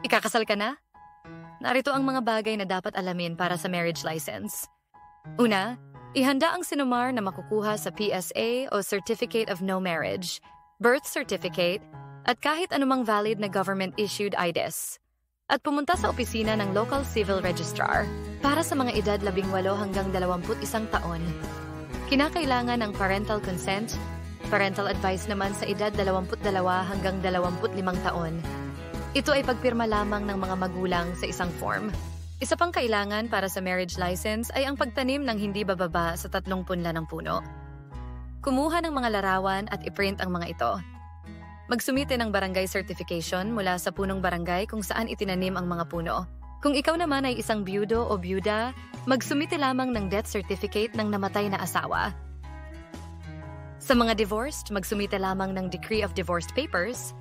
Ikakasal ka na? Narito ang mga bagay na dapat alamin para sa marriage license. Una, ihanda ang sinumar na makukuha sa PSA o Certificate of No Marriage, birth certificate, at kahit anumang valid na government-issued IDES. At pumunta sa opisina ng local civil registrar para sa mga edad 18 hanggang 21 taon. Kinakailangan ng parental consent, parental advice naman sa edad 22 hanggang 25 taon. Ito ay pagpirma lamang ng mga magulang sa isang form. Isa pang kailangan para sa marriage license ay ang pagtanim ng hindi bababa sa 30 punla ng puno. Kumuha ng mga larawan at iprint ang mga ito. Magsumite ng barangay certification mula sa punong barangay kung saan itinanim ang mga puno. Kung ikaw naman ay isang byudo o byuda, magsumite lamang ng death certificate ng namatay na asawa. Sa mga divorced, magsumite lamang ng decree of divorced papers.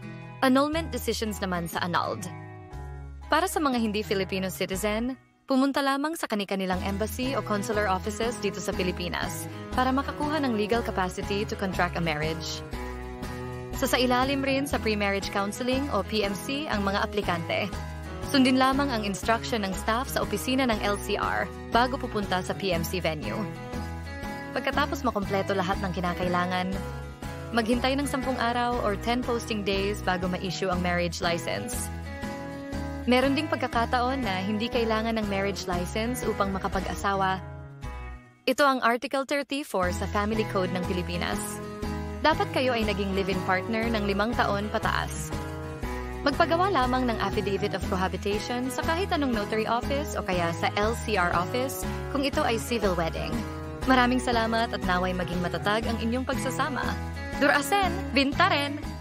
Annulment decisions naman sa annulled. Para sa mga hindi Filipino citizen, pumunta lamang sa kani-kanilang embassy o consular offices dito sa Pilipinas para makakuha ng legal capacity to contract a marriage. Sa ilalim rin sa pre-marriage counseling o PMC ang mga aplikante. Sundin lamang ang instruction ng staff sa opisina ng LCR bago pupunta sa PMC venue. Pagkatapos makumpleto lahat ng kinakailangan, maghintay ng 10 araw or 10 posting days bago ma-issue ang marriage license. Meron ding pagkakataon na hindi kailangan ng marriage license upang makapag-asawa. Ito ang Article 34 sa Family Code ng Pilipinas. Dapat kayo ay naging live-in partner ng 5 taon pataas. Magpagawa lamang ng affidavit of cohabitation sa kahit anong notary office o kaya sa LCR office kung ito ay civil wedding. Maraming salamat at naway maging matatag ang inyong pagsasama. Durasen, binta rin!